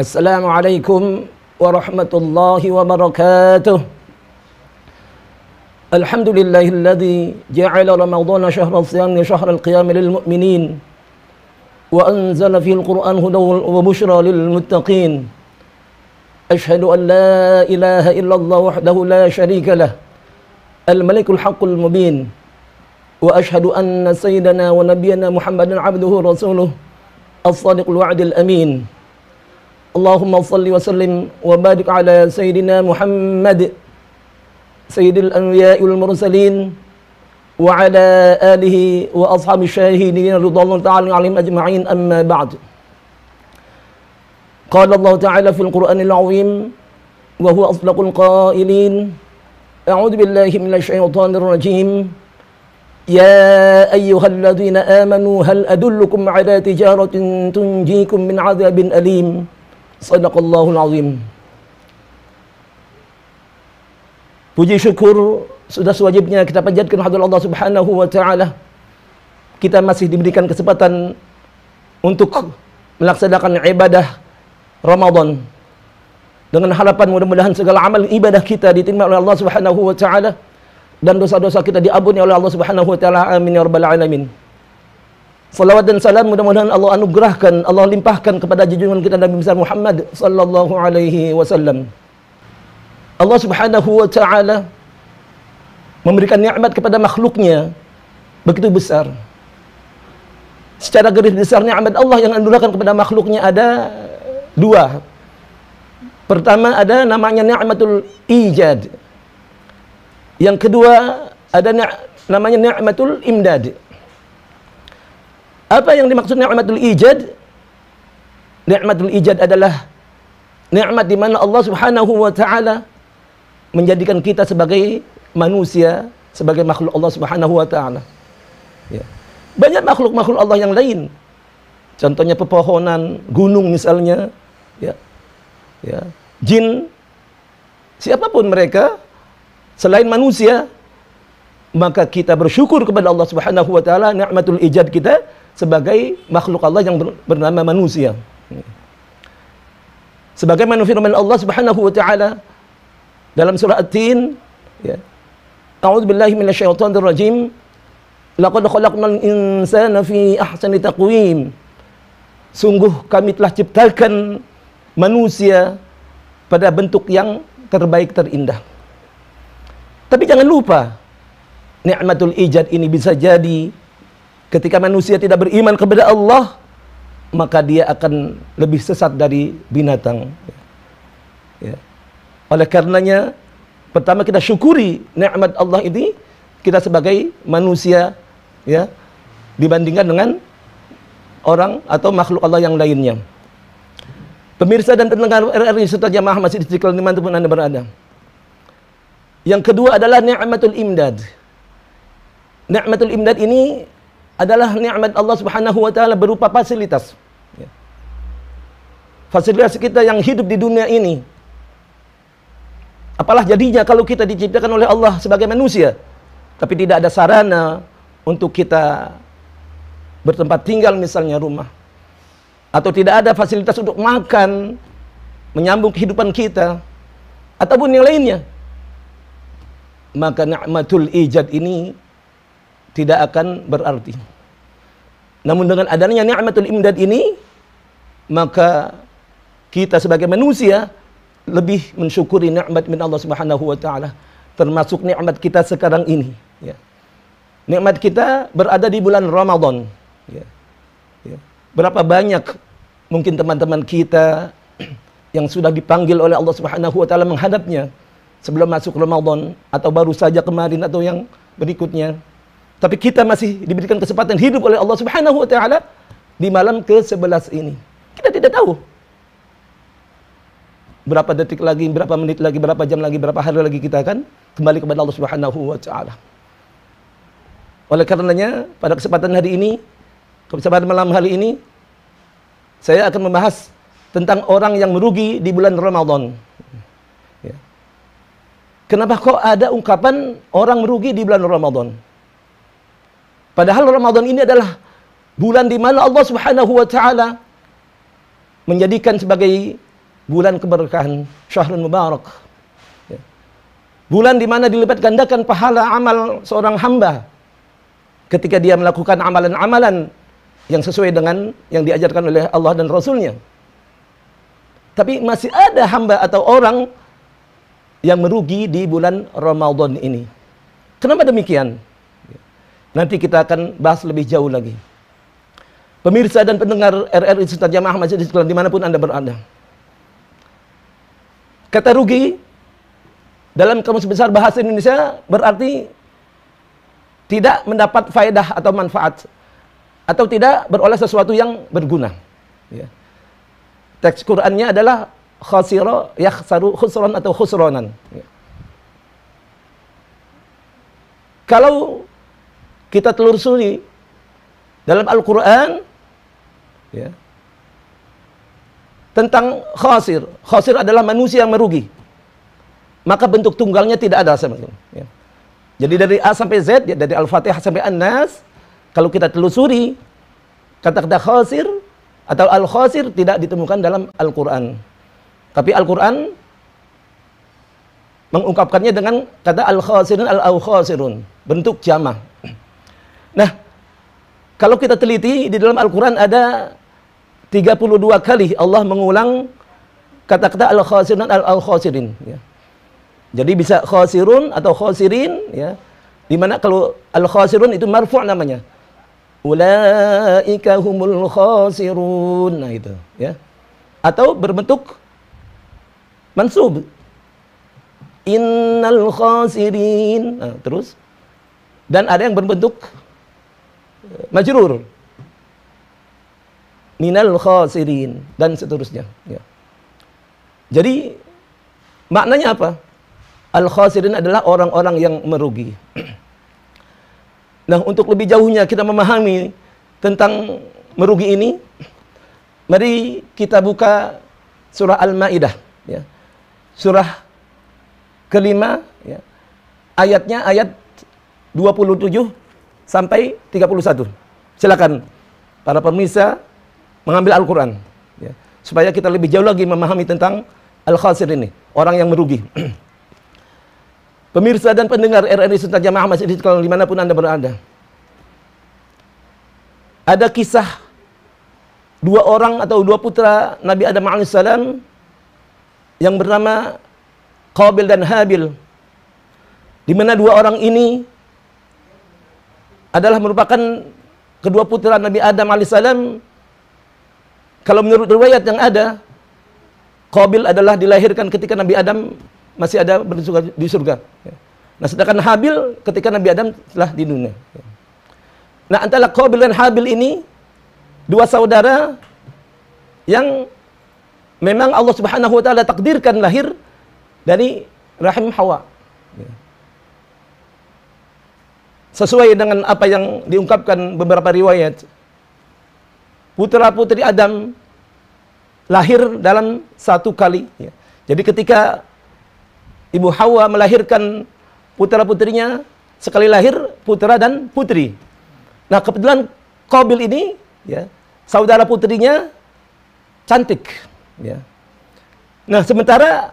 Assalamualaikum warahmatullahi wabarakatuh. Alhamdulillahilladzi ja'ala Ramadhana syahra shiyam wa syahra al-qiyam lil mu'minin wa anzala fil Qur'an hudan wa busyra lil muttaqin. Asyhadu an la ilaha illallah wahdahu la syarika lah, al-malikul haqqul mubin. Wa asyhadu anna sayyidana wa nabiyyana Muhammadan abduhu rasuluh as-sadiqul wa'dil amin. Allahumma salli wa sallim wa barik ala sayyidina Muhammad sayyidil anbiya'i wal mursalin wa ala alihi wa ashabi syahidin radhiyallahu ta'ala alaihim ajma'in, amma ba'd. Qala Allah ta'ala fil Qur'anil 'azim wa huwa asdaqul qailin. A'udzu billahi minasy syaithanir rajim. Ya ayyuhalladzina amanu hal adullukum 'ala tijaratin tunjikum min 'adzabin alim. Shadaqallahul azim. Puji syukur sudah sewajibnya kita panjatkan hadirat Allah Subhanahu wa taala. Kita masih diberikan kesempatan untuk melaksanakan ibadah Ramadan dengan harapan mudah-mudahan segala amal ibadah kita diterima oleh Allah Subhanahu wa taala dan dosa-dosa kita diampuni oleh Allah Subhanahu wa taala. Amin ya rabbal alamin. Salawat dan salam mudah-mudahan Allah anugerahkan, Allah limpahkan kepada junjungan kita Nabi besar Muhammad sallallahu alaihi wasallam. Allah Subhanahu wa taala memberikan nikmat kepada makhluknya begitu besar. Secara garis besar nikmat Allah yang anugerahkan kepada makhluknya ada dua. Pertama ada namanya nikmatul ijad. Yang kedua ada namanya nikmatul imdad. Apa yang dimaksud ni'matul ijad? Ni'matul ijad adalah nikmat di mana Allah Subhanahu wa taala menjadikan kita sebagai manusia, sebagai makhluk Allah Subhanahu wa taala. Ya. Banyak makhluk-makhluk Allah yang lain. Contohnya pepohonan, gunung misalnya, ya. Ya. Jin, siapapun mereka selain manusia, maka kita bersyukur kepada Allah Subhanahu wa taala ni'matul ijad kita sebagai makhluk Allah yang bernama manusia. Sebagaimana firman Allah Subhanahu wa taala dalam surah At-Tin, ya. A'udzu billahi minasyaitonir rajim. Laqad khalaqnal insana fi ahsani taqwim. Sungguh kami telah ciptakan manusia pada bentuk yang terbaik, terindah. Tapi jangan lupa, nikmatul ijad ini bisa jadi ketika manusia tidak beriman kepada Allah, maka dia akan lebih sesat dari binatang. Ya. Oleh karenanya, pertama kita syukuri nikmat Allah ini kita sebagai manusia, ya, dibandingkan dengan orang atau makhluk Allah yang lainnya. Pemirsa dan pendengar RRI serta jamaah Masjid Istiqlal dimanapun Anda berada. Yang kedua adalah nikmatul imdad. Nikmatul imdad ini adalah nikmat Allah Subhanahu wa taala berupa fasilitas. Ya. Fasilitas kita yang hidup di dunia ini. Apalah jadinya kalau kita diciptakan oleh Allah sebagai manusia, tapi tidak ada sarana untuk kita bertempat tinggal, misalnya rumah. Atau tidak ada fasilitas untuk makan, menyambung kehidupan kita, ataupun yang lainnya. Maka nikmatul ijad ini tidak akan berarti. Namun dengan adanya nikmatul imdad ini, maka kita sebagai manusia lebih mensyukuri nikmat min Allah Subhanahu wa taala, termasuk nikmat kita sekarang ini, ya. Nikmat kita berada di bulan Ramadan, ya. Ya. Berapa banyak mungkin teman-teman kita yang sudah dipanggil oleh Allah Subhanahu wa taala menghadapnya sebelum masuk Ramadan, atau baru saja kemarin atau yang berikutnya. Tapi kita masih diberikan kesempatan hidup oleh Allah Subhanahu wa taala di malam ke-11 ini. Kita tidak tahu berapa detik lagi, berapa menit lagi, berapa jam lagi, berapa hari lagi kita akan kembali kepada Allah Subhanahu wa taala. Oleh karenanya, pada kesempatan hari ini, kesempatan malam hari ini, saya akan membahas tentang orang yang merugi di bulan Ramadan. Ya. Kenapa kok ada ungkapan orang merugi di bulan Ramadan? Padahal Ramadan ini adalah bulan di mana Allah Subhanahu wa taala menjadikan sebagai bulan keberkahan, syahrul mubarak. Ya. Bulan di mana dilipat gandakan pahala amal seorang hamba ketika dia melakukan amalan-amalan yang sesuai dengan yang diajarkan oleh Allah dan Rasulnya. Tapi masih ada hamba atau orang yang merugi di bulan Ramadan ini. Kenapa demikian? Nanti kita akan bahas lebih jauh lagi. Pemirsa dan pendengar RRI serta jamaah masjid Istiqlal dimanapun Anda berada. Kata rugi dalam Kamus Besar Bahasa Indonesia berarti tidak mendapat faedah atau manfaat, atau tidak beroleh sesuatu yang berguna. Ya. Teks Qur'annya adalah khasira yakhsaru khusran atau khusranan. Ya. Kalau kita telusuri dalam Al-Quran, ya, tentang khasir. Khasir adalah manusia yang merugi. Maka bentuk tunggalnya tidak ada sama sekali. Ya. Jadi dari A sampai Z, ya, dari Al-Fatihah sampai An-Nas, kalau kita telusuri kata-kata khasir atau al-khasir tidak ditemukan dalam Al-Quran. Tapi Al-Quran mengungkapkannya dengan kata al-khasirun, al-khasirun, bentuk jamah. Nah, kalau kita teliti di dalam Al-Quran ada 32 kali Allah mengulang kata-kata al-khasirun, al-khasirin. Ya. Jadi bisa khasirun atau khasirin, ya. Dimana kalau al-khasirun itu marfu' namanya. Ulaika humul khasirun. Nah itu, ya. Atau berbentuk mansub. Innal khasirin. Nah, terus. Dan ada yang berbentuk majrur. Minal khasirin dan seterusnya, ya. Jadi maknanya apa? Al-khasirin adalah orang-orang yang merugi. Nah, untuk lebih jauhnya kita memahami tentang merugi ini, mari kita buka surah Al-Maidah, ya. Surah kelima, ya. Ayatnya ayat 27 sampai 31. Silakan para pemirsa mengambil Al-Quran, ya, supaya kita lebih jauh lagi memahami tentang al-khasir ini, orang yang merugi. Pemirsa dan pendengar RRI serta jamaah masjid Istiqlal dimanapun Anda berada, ada kisah dua orang atau dua putra Nabi Adam alaihissalam yang bernama Qabil dan Habil, di mana dua orang ini adalah merupakan kedua putra Nabi Adam alaihissalam. Kalau menurut riwayat yang ada, Qabil adalah dilahirkan ketika Nabi Adam masih ada di surga. Nah, sedangkan Habil ketika Nabi Adam telah di dunia. Nah, antara Qabil dan Habil ini dua saudara yang memang Allah Subhanahu wa taala takdirkan lahir dari rahim Hawa. Sesuai dengan apa yang diungkapkan beberapa riwayat, putra-putri Adam lahir dalam satu kali. Ya. Jadi ketika Ibu Hawa melahirkan putra-putrinya, sekali lahir putra dan putri. Nah, kebetulan Qabil ini, ya, saudara putrinya cantik. Ya. Nah, sementara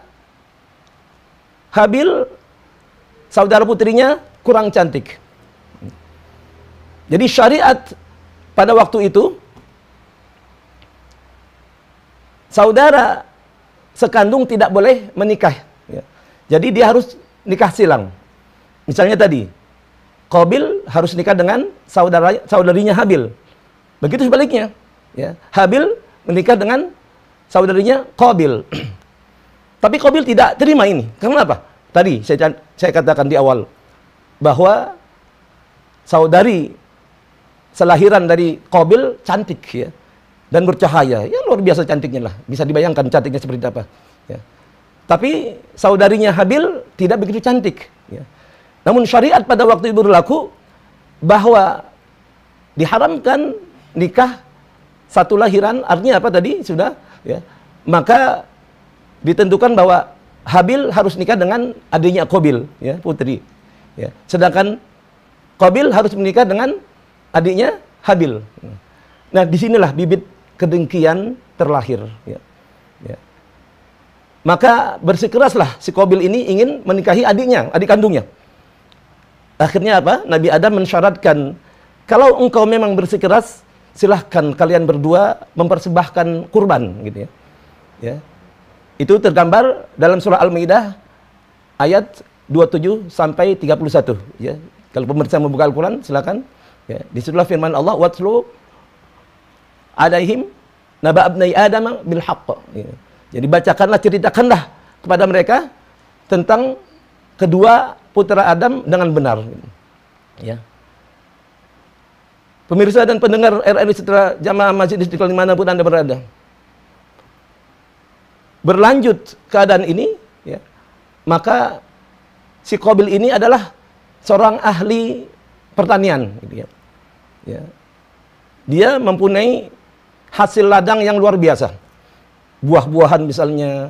Habil, saudara putrinya kurang cantik. Jadi syariat pada waktu itu, saudara sekandung tidak boleh menikah. Ya. Jadi dia harus nikah silang. Misalnya tadi, Qabil harus nikah dengan saudarinya Habil. Begitu sebaliknya. Ya. Habil menikah dengan saudarinya Qabil. Tapi Qabil tidak terima ini. Kenapa? Tadi saya katakan di awal bahwa saudari selahiran dari Qabil cantik, ya, dan bercahaya. Ya, luar biasa cantiknya lah. Bisa dibayangkan cantiknya seperti apa. Ya. Tapi saudarinya Habil tidak begitu cantik. Ya. Namun syariat pada waktu itu berlaku bahwa diharamkan nikah satu lahiran. Artinya apa tadi? Sudah. Ya. Maka ditentukan bahwa Habil harus nikah dengan adiknya Qabil, ya, putri. Ya. Sedangkan Qabil harus menikah dengan adiknya Habil. Nah, disinilah bibit kedengkian terlahir. Ya. Ya. Maka bersekeraslah si Qabil ini ingin menikahi adiknya, adik kandungnya. Akhirnya apa? Nabi Adam mensyaratkan, kalau engkau memang bersikeras, silahkan kalian berdua mempersembahkan kurban, gitu ya. Ya. Itu tergambar dalam surah Al-Maidah ayat 27 sampai 31, ya. Kalau pemirsa membuka Al-Quran, silakan. Ya. Disitulah firman Allah, watlu alaihim naba abnai Adam bil haqq. Ya. Jadi bacakanlah, ceritakanlah kepada mereka tentang kedua putra Adam dengan benar. Ya. Pemirsa dan pendengar RRI Setelah Jamaah Masjid Istiqlal dimanapun Anda berada. Berlanjut keadaan ini, ya, maka si Qabil ini adalah seorang ahli pertanian. Gitu ya. Ya. Dia mempunyai hasil ladang yang luar biasa. Buah-buahan misalnya,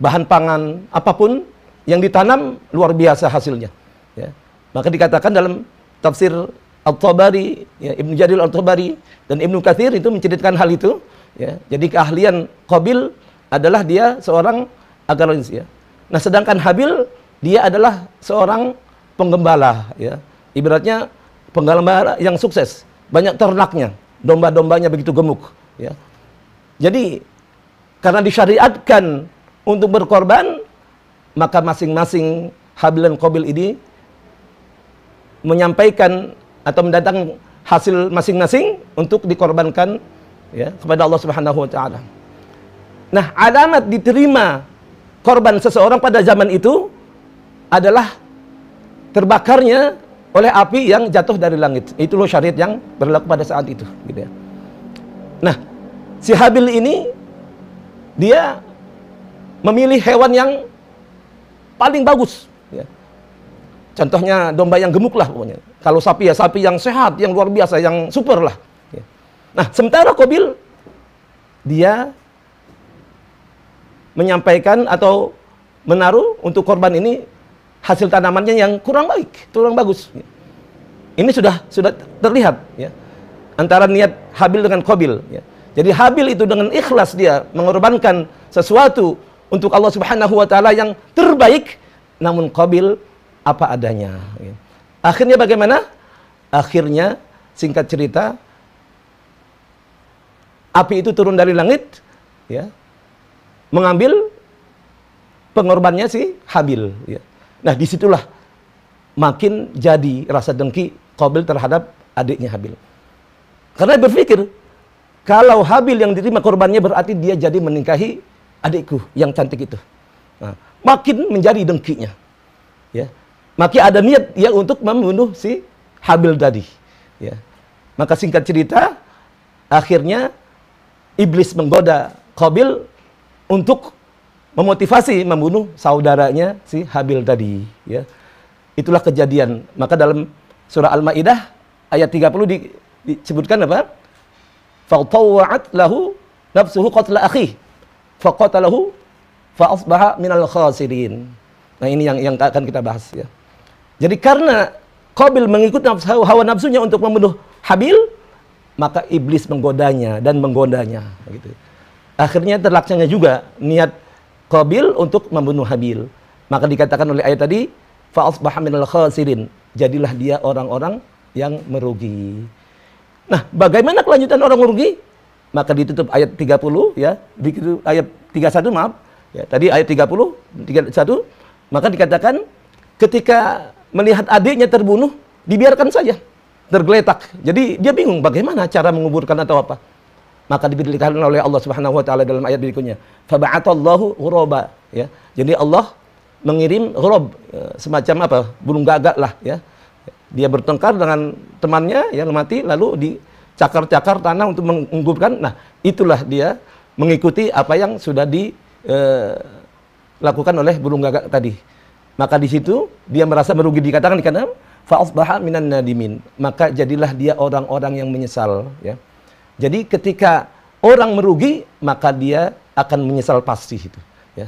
bahan pangan, apapun yang ditanam luar biasa hasilnya. Ya. Maka dikatakan dalam tafsir At-Tabari, ya, Ibnu Jarir At-Tabari dan Ibnu Katsir itu menceritakan hal itu. Ya. Jadi keahlian Qabil adalah dia seorang agraris. Ya. Nah, sedangkan Habil dia adalah seorang penggembala. Ya. Ibaratnya penggembala yang sukses, banyak ternaknya, domba-dombanya begitu gemuk. Ya. Jadi karena disyariatkan untuk berkorban, maka masing-masing Habil dan Qabil ini menyampaikan atau mendatangkan hasil masing-masing untuk dikorbankan, ya, kepada Allah Subhanahu wa taala. Nah, alamat diterima korban seseorang pada zaman itu adalah terbakarnya oleh api yang jatuh dari langit. Itu loh syariat yang berlaku pada saat itu, gitu ya. Nah, si Habil ini dia memilih hewan yang paling bagus, ya. Contohnya domba yang gemuk lah pokoknya. Kalau sapi ya sapi yang sehat, yang luar biasa, yang super lah. Ya. Nah, sementara Qabil dia menyampaikan atau menaruh untuk korban ini hasil tanamannya yang kurang baik, kurang bagus. Ya. Ini sudah terlihat, ya, antara niat Habil dengan Qabil. Ya. Jadi Habil itu dengan ikhlas dia mengorbankan sesuatu untuk Allah Subhanahu wa taala yang terbaik, namun Qabil apa adanya. Akhirnya bagaimana? Akhirnya singkat cerita, api itu turun dari langit, ya, mengambil pengorbannya si Habil. Ya. Nah, disitulah makin jadi rasa dengki Qabil terhadap adiknya Habil. Karena berpikir, kalau Habil yang diterima korbannya berarti dia jadi menikahi adikku yang cantik itu. Nah, makin menjadi dengkinya. Ya. Makin ada niat dia untuk membunuh si Habil tadi. Ya. Maka singkat cerita, akhirnya iblis menggoda Qabil untuk memotivasi membunuh saudaranya si Habil tadi. Ya. Itulah kejadian. Maka dalam surah Al-Maidah ayat 30 disebutkan apa? Fatawwa'at lahu nafsuhu qatla akhi faqatalahu fa asbaha minal khasirin. Nah, ini yang akan kita bahas, ya. Jadi karena Qabil mengikuti hawa nafsunya untuk membunuh Habil, maka iblis menggodanya dan menggodanya, gitu. Akhirnya terlaksana juga niat Qabil untuk membunuh Habil. Maka dikatakan oleh ayat tadi, fa asbaha minal khasirin. Jadilah dia orang-orang yang merugi. Nah, bagaimana kelanjutan orang merugi? Maka ditutup ayat 30, ya, begitu ayat 31, maaf. Ya, tadi ayat 30, 31, maka dikatakan ketika melihat adiknya terbunuh, dibiarkan saja, tergeletak. Jadi dia bingung bagaimana cara menguburkan atau apa. Maka diberikan oleh Allah Subhanahu wa taala dalam ayat berikutnya, faba'atallahu ghuraba, ya. Jadi Allah mengirim ghurab, semacam apa? Burung gagak lah, ya. Dia bertengkar dengan temannya yang mati, lalu dicakar-cakar tanah untuk menguburkan. Nah, itulah dia mengikuti apa yang sudah dilakukan oleh burung gagak tadi. Maka di situ dia merasa merugi, dikatakan fa asbaha minan nadimin. Maka jadilah dia orang-orang yang menyesal, ya. Jadi ketika orang merugi, maka dia akan menyesal pasti itu, ya.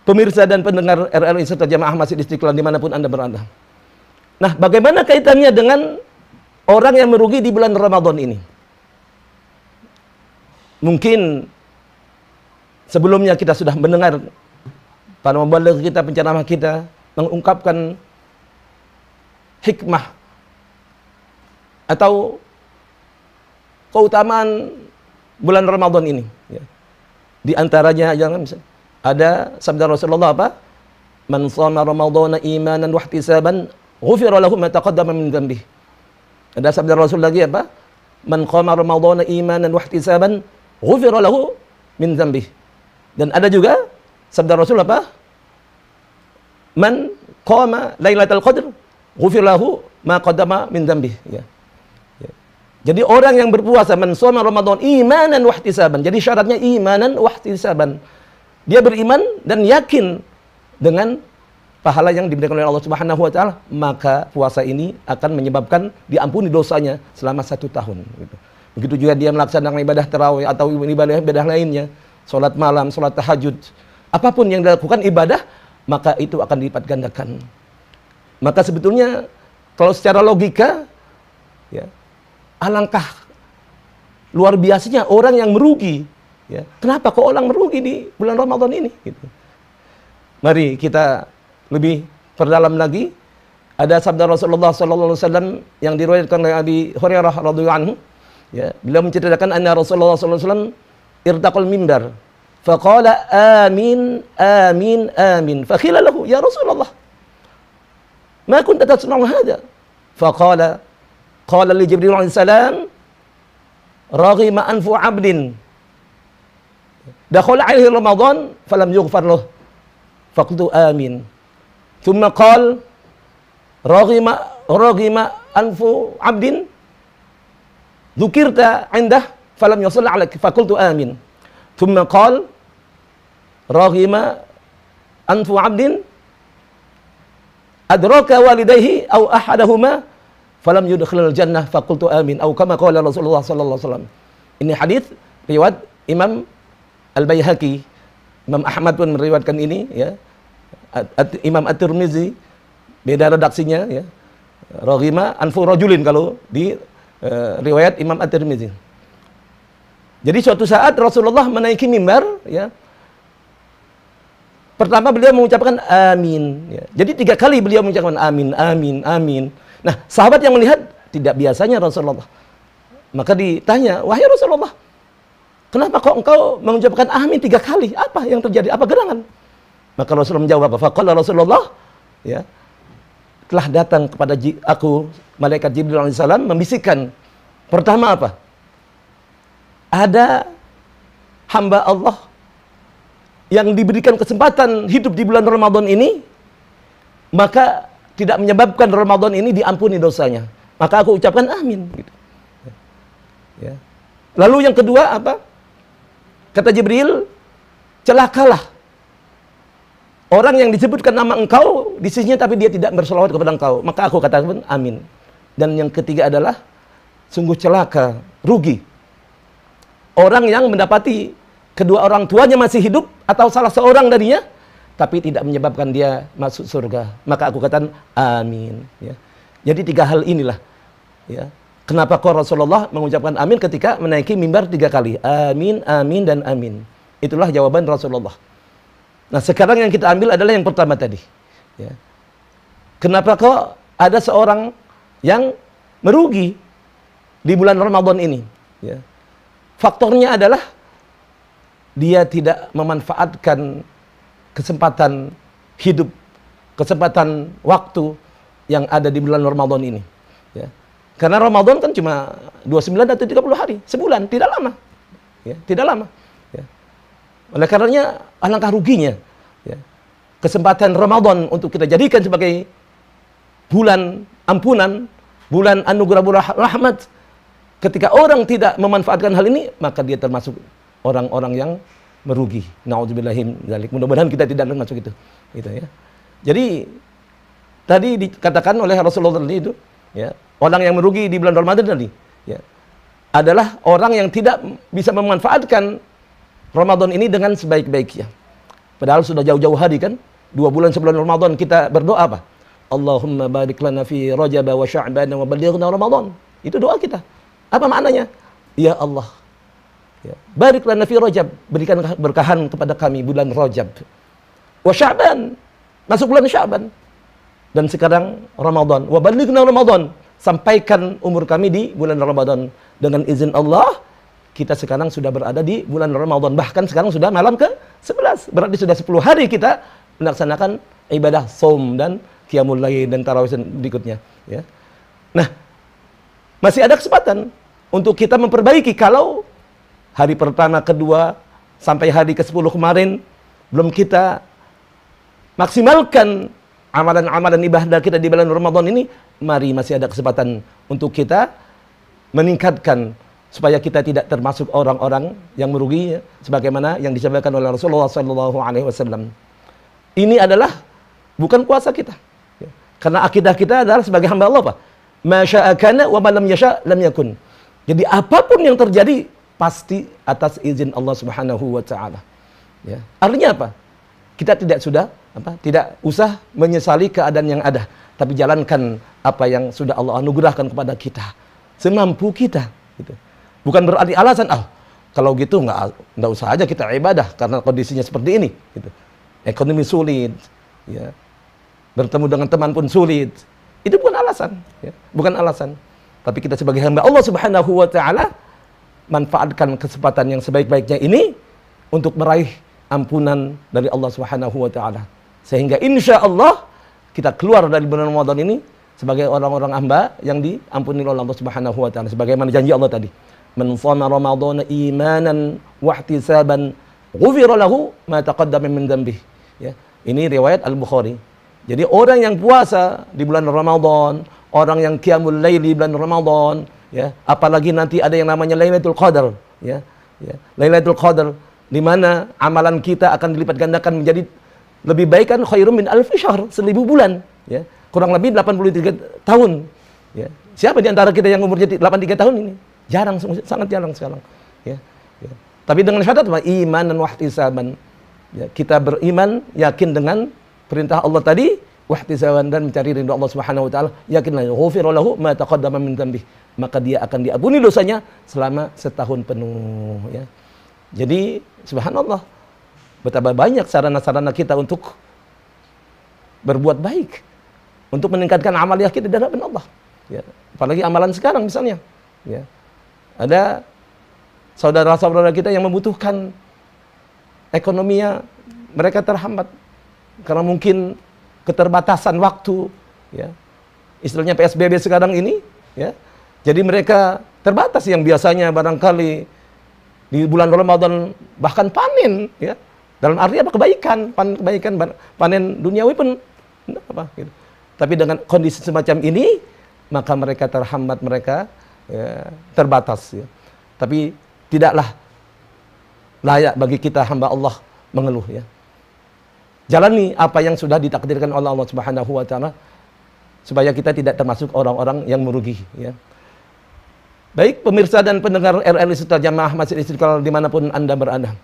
Pemirsa dan pendengar RRI serta Jamaah Masjid Istiqlal dimanapun Anda berada. Nah, bagaimana kaitannya dengan orang yang merugi di bulan Ramadan ini? Mungkin sebelumnya kita sudah mendengar para mubaligh kita, penceramah kita mengungkapkan hikmah atau keutamaan bulan Ramadan ini. Ya. Di antaranya ada sabda Rasulullah apa? Man shoma Ramadhana imanan wa ihtisaban ghufira lahu ma taqaddama min dhanbihi. Ada sabda Rasul lagi apa? Man qama Ramadhana imanan wa ihtisaban ghufira lahu min dhanbihi. Dan ada juga sabda Rasul apa? Man qama Lailatul Qadr ghufira lahu ma qaddama min dhanbihi. Ya. Jadi orang yang berpuasa man shoma Ramadan imanan wa ihtisaban. Jadi syaratnya imanan wa ihtisaban. Dia beriman dan yakin dengan pahala yang diberikan oleh Allah Subhanahu wa taala, maka puasa ini akan menyebabkan diampuni dosanya selama 1 tahun gitu. Begitu juga dia melaksanakan ibadah tarawih atau ibadah lainnya, salat malam, salat tahajud, apapun yang dilakukan ibadah, maka itu akan dilipat gandakan. Maka sebetulnya kalau secara logika ya, alangkah luar biasanya orang yang merugi. Ya. Kenapa kok orang merugi di bulan Ramadan ini? Gitu. Mari kita lebih perdalam lagi. Ada sabda Rasulullah SAW yang diriwayatkan oleh Abi Hurairah radhiyallahu anhu. Ya, beliau menceritakan anna Rasulullah SAW irtaqal mimbar, faqala amin amin amin. Fakhila lahu ya Rasulullah, ma kunta tasna'u hadha? Faqala qala li Jibril alaihi salam raghima anfu 'abdin dakhala 'alaihi Ramadan falam yughfar lahu faqultu amin. Thumma qala raghima anfu 'abdin dzukirta 'indah falam yusalli 'alaik faqultu amin. Thumma qala raghima anfu 'abdin adraka walidayhi aw ahadahuma falam yudkhilal jannah faqultu amin atau kama qala Rasulullah sallallahu alaihi wasallam. Ini hadis riwayat Imam Al-Baihaqi. Imam Ahmad pun meriwayatkan ini ya. Imam At-Tirmizi beda redaksinya ya. Raghima anfu rajulin kalau di riwayat Imam At-Tirmizi. Jadi suatu saat Rasulullah menaiki mimbar ya. Pertama beliau mengucapkan amin ya. Jadi 3 kali beliau mengucapkan amin amin amin. Nah, sahabat yang melihat tidak biasanya Rasulullah. Maka ditanya, "Wahai Rasulullah, kenapa kok engkau mengucapkan amin 3 kali? Apa yang terjadi? Apa gerangan?" Maka Rasulullah menjawab apa? Faqala Rasulullah, ya, telah datang kepada aku malaikat Jibril alaihissalam membisikkan. Pertama apa? Ada hamba Allah yang diberikan kesempatan hidup di bulan Ramadan ini, maka tidak menyebabkan Ramadan ini diampuni dosanya. Maka aku ucapkan amin. Gitu. Ya. Lalu yang kedua apa? Kata Jibril, celakalah orang yang disebutkan nama engkau di sisinya tapi dia tidak berselawat kepada engkau. Maka aku katakan amin. Dan yang ketiga adalah sungguh celaka, rugi orang yang mendapati kedua orang tuanya masih hidup atau salah seorang darinya tapi tidak menyebabkan dia masuk surga. Maka aku katakan amin ya. Jadi 3 hal inilah ya. Kenapa kok Rasulullah mengucapkan amin ketika menaiki mimbar 3 kali? Amin, amin, dan amin. Itulah jawaban Rasulullah. Nah, sekarang yang kita ambil adalah yang pertama tadi ya. Kenapa kok ada seorang yang merugi di bulan Ramadan ini ya. Faktornya adalah dia tidak memanfaatkan kesempatan hidup, kesempatan waktu yang ada di bulan Ramadan ini. Ya. Karena Ramadan kan cuma 29 atau 30 hari, sebulan, tidak lama. Ya, tidak lama. Ya. Oleh karenanya, alangkah ruginya ya, kesempatan Ramadan untuk kita jadikan sebagai bulan ampunan, bulan anugerah, bulan rahmat. Ketika orang tidak memanfaatkan hal ini, maka dia termasuk orang-orang yang merugi. Na'udzubillahi min dzalik. Mudah-mudahan kita tidak masuk itu. Gitu ya. Jadi tadi dikatakan oleh Rasulullah tadi itu, ya, orang yang merugi di bulan Ramadan tadi, ya, adalah orang yang tidak bisa memanfaatkan Ramadan ini dengan sebaik-baiknya. Padahal sudah jauh-jauh hari kan, 2 bulan sebelum Ramadan kita berdoa apa? Allahumma barik lana fi Rajab wa Sya'ban wa ballighna Ramadan. Itu doa kita. Apa maknanya? Ya Allah, Ya. Barik lana fi Rajab, berikan berkahan kepada kami bulan Rajab. Wa Sya'ban, masuk bulan Sya'ban. Dan sekarang Ramadan. Wa balighna Ramadan, sampaikan umur kami di bulan Ramadan. Dengan izin Allah, kita sekarang sudah berada di bulan Ramadan. Bahkan sekarang sudah malam ke-11. Berarti sudah 10 hari kita melaksanakan ibadah saum dan qiyamul lail dan tarawih berikutnya. Ya. Nah, masih ada kesempatan untuk kita memperbaiki kalau hari pertama, kedua, sampai hari ke-10 kemarin belum kita maksimalkan amalan-amalan ibadah kita di bulan Ramadan ini, mari masih ada kesempatan untuk kita meningkatkan supaya kita tidak termasuk orang-orang yang merugi, sebagaimana yang disampaikan oleh Rasulullah SAW. Ini adalah bukan kuasa kita, karena akidah kita adalah sebagai hamba Allah, Pak. Masya'a kana wa ma lam yasha' lam yakun. Jadi apapun yang terjadi pasti atas izin Allah Subhanahu wa taala. Ya. Artinya apa? Kita tidak usah menyesali keadaan yang ada, tapi jalankan apa yang sudah Allah anugerahkan kepada kita semampu kita, gitu. Bukan berarti alasan kalau gitu nggak usah aja kita ibadah karena kondisinya seperti ini, gitu. Ekonomi sulit, ya. Bertemu dengan teman pun sulit. Itu bukan alasan, ya. Bukan alasan. Tapi kita sebagai hamba Allah Subhanahu wa taala manfaatkan kesempatan yang sebaik-baiknya ini untuk meraih ampunan dari Allah Subhanahu wa taala. Sehingga insya Allah kita keluar dari bulan Ramadan ini sebagai orang-orang hamba yang diampuni oleh Allah Subhanahu wa taala, sebagaimana janji Allah tadi. Man shama ramadhana imanan wa ihtisaban ghufira lahu ma taqaddama min dzambihi. Ya. Ini riwayat Al-Bukhari. Jadi orang yang puasa di bulan Ramadan, orang yang qiyamul lail di bulan Ramadan, ya, apalagi nanti ada yang namanya Lailatul Qadar, ya. Ya. Lailatul Qadar di mana amalan kita akan dilipat gandakan menjadi lebih baik kan khairum min alfi syahr, 1000 bulan, ya. Kurang lebih 83 tahun, ya. Siapa di antara kita yang umurnya 83 tahun ini? Jarang, sangat jarang sekarang, ya. Ya. Tapi dengan syarat iman dan wahtisaban, ya, kita beriman, yakin dengan perintah Allah tadi, wahtisaban, dan mencari ridha Allah Subhanahu wa taala, yakinlah ghufira lahu ma taqaddama min dzambihi, maka dia akan diampuni dosanya selama setahun penuh, ya. Jadi subhanallah, betapa banyak sarana-sarana kita untuk berbuat baik, untuk meningkatkan amaliah kita di hadapan Allah, ya. Apalagi amalan sekarang misalnya, ya. Ada saudara-saudara kita yang membutuhkan ekonominya, mereka terhambat karena mungkin keterbatasan waktu, ya. Istilahnya PSBB sekarang ini, ya. Jadi mereka terbatas yang biasanya barangkali di bulan Ramadan bahkan panen, ya. Dalam arti apa? Kebaikan, panen duniawi pun apa gitu. Tapi dengan kondisi semacam ini, maka mereka terhambat, mereka, ya, terbatas, ya. Tapi tidaklah layak bagi kita hamba Allah mengeluh, ya. Jalani apa yang sudah ditakdirkan oleh Allah Subhanahu wa taala supaya kita tidak termasuk orang-orang yang merugi, ya. Baik pemirsa dan pendengar RRI Sutra Jamaah Masjid Istiqlal dimanapun Anda berada.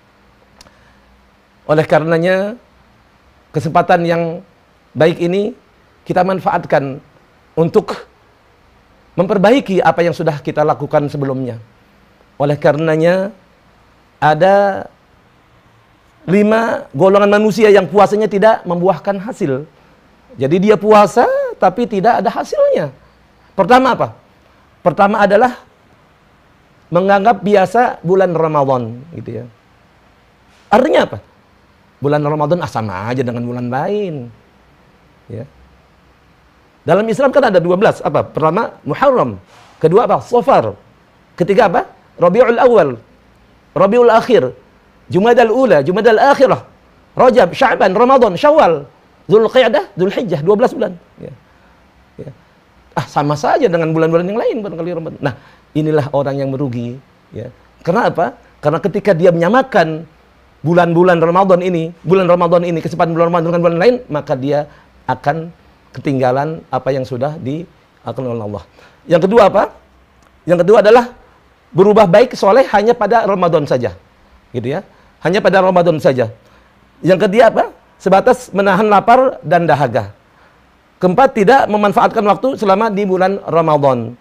Oleh karenanya kesempatan yang baik ini kita manfaatkan untuk memperbaiki apa yang sudah kita lakukan sebelumnya. Oleh karenanya ada 5 golongan manusia yang puasanya tidak membuahkan hasil. Jadi dia puasa tapi tidak ada hasilnya. Pertama apa? Pertama adalah menganggap biasa bulan Ramadan, gitu, ya. Artinya apa? Bulan Ramadan sama aja dengan bulan lain, ya. Dalam Islam kan ada 12, apa? Pertama Muharram, kedua apa? Safar, ketiga apa? Rabiul Awal, Rabiul Akhir, Jumadal Ula, Jumadal Akhirah, Rajab, Sya'ban, Ramadan, Syawal, Dzulqa'dah, Dzulhijjah, 12 bulan, ya. Ya. Sama saja dengan bulan-bulan yang lain barangkali Ramadan. Nah, inilah orang yang merugi, ya. Karena apa? Karena ketika dia menyamakan bulan Ramadan ini, kesempatan bulan Ramadan dengan bulan lain, maka dia akan ketinggalan apa yang sudah diakan oleh Allah. Yang kedua apa? Yang kedua adalah berubah baik soleh hanya pada Ramadan saja, gitu, ya. Hanya pada Ramadan saja. Yang ketiga apa? Sebatas menahan lapar dan dahaga. Keempat, tidak memanfaatkan waktu selama di bulan Ramadan.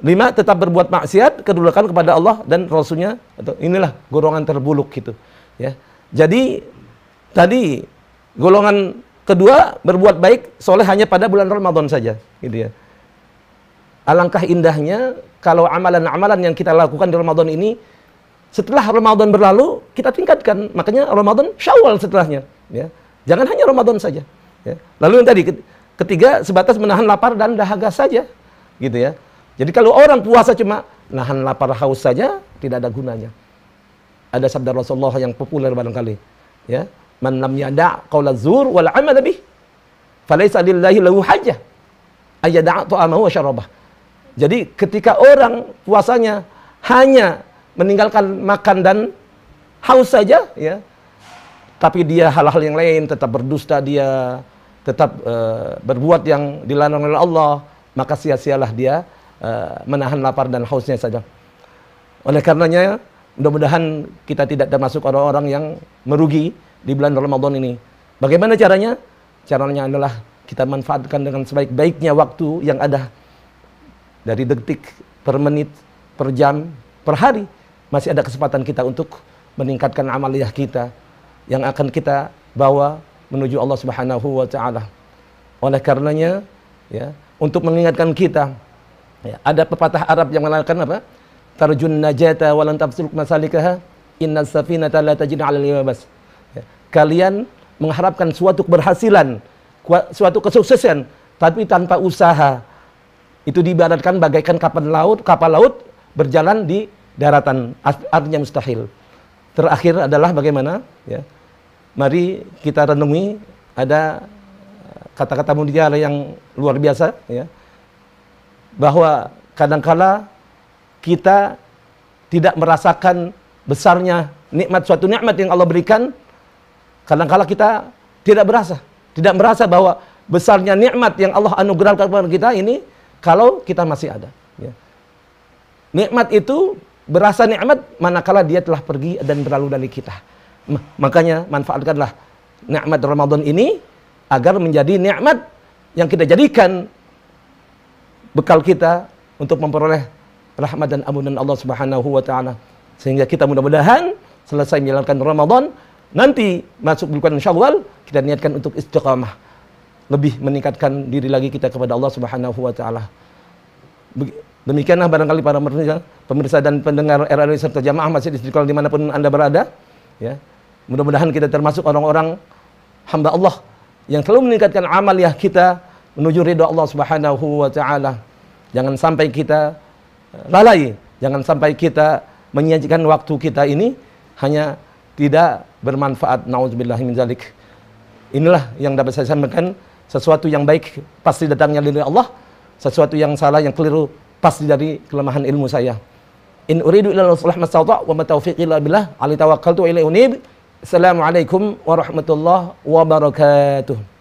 5, tetap berbuat maksiat, kedudukan kepada Allah dan Rasulnya. Inilah golongan terburuk gitu. Ya. Jadi tadi golongan kedua berbuat baik soleh hanya pada bulan Ramadan saja, gitu ya. Alangkah indahnya kalau amalan-amalan yang kita lakukan di Ramadan ini setelah Ramadan berlalu kita tingkatkan. Makanya Ramadan Syawal setelahnya. Ya. Jangan hanya Ramadan saja. Ya. Lalu yang tadi ketiga sebatas menahan lapar dan dahaga saja, gitu ya. Jadi kalau orang puasa cuma nahan lapar haus saja, tidak ada gunanya. Ada sabda Rasulullah yang populer barangkali, ya, man lam yada' qaula zur wal amal bih falaysa lillahi lahu hajjah ayyada'a ta'amahu wa syarabah. Jadi ketika orang puasanya hanya meninggalkan makan dan haus saja, ya, tapi dia hal-hal yang lain, tetap berdusta dia, tetap berbuat yang dilarang oleh Allah, maka sia-sialah dia menahan lapar dan hausnya saja. Oleh karenanya, mudah-mudahan kita tidak termasuk orang-orang yang merugi di bulan Ramadan ini. Bagaimana caranya? Caranya adalah kita manfaatkan dengan sebaik-baiknya waktu yang ada. Dari detik, per menit, per jam, per hari. Masih ada kesempatan kita untuk meningkatkan amaliyah kita yang akan kita bawa menuju Allah Subhanahu wa Ta'ala. Oleh karenanya, ya, untuk mengingatkan kita, ya, ada pepatah Arab yang mengatakan apa? Tarjun najata walan tafsuluk masalikaha inna safinata la tajid 'ala al-yabas. Ya, kalian mengharapkan suatu keberhasilan, suatu kesuksesan, tapi tanpa usaha. Itu diibaratkan bagaikan kapal laut berjalan di daratan, artinya mustahil. Terakhir adalah bagaimana? Ya, mari kita renungi, ada kata-kata mutiara yang luar biasa, ya, bahwa kadangkala kita tidak merasakan besarnya suatu nikmat yang Allah berikan. Kadangkala kita tidak merasa bahwa besarnya nikmat yang Allah anugerahkan kepada kita ini kalau kita masih ada. Ya. Nikmat itu berasa nikmat manakala dia telah pergi dan berlalu dari kita. Makanya manfaatkanlah nikmat Ramadan ini agar menjadi nikmat yang kita jadikan bekal kita untuk memperoleh rahmat dan ampunan Allah Subhanahu wa Ta'ala. Sehingga kita mudah-mudahan selesai menjalankan Ramadan, nanti masuk bulan Syawal, kita niatkan untuk istiqamah, lebih meningkatkan diri lagi kita kepada Allah Subhanahu wa Ta'ala. Demikianlah barangkali para pemirsa dan pendengar RRI serta jamaah Masjid Istiqlal dimanapun Anda berada, ya. Mudah-mudahan kita termasuk orang-orang hamba Allah yang selalu meningkatkan amaliyah kita menuju ridha Allah Subhanahu wa Ta'ala. Jangan sampai kita lalai, jangan sampai kita menyajikan waktu kita ini hanya tidak bermanfaat. Nauzubillahi min dzalik. Inilah yang dapat saya sampaikan. Sesuatu yang baik pasti datangnya dari Allah, sesuatu yang salah, yang keliru pasti dari kelemahan ilmu saya. In uridu illa al-islah mastata' wa ma taufiqi illa billah, alaihi tawakkaltu wa ilaihi unib. Assalamualaikum warahmatullahi wabarakatuh.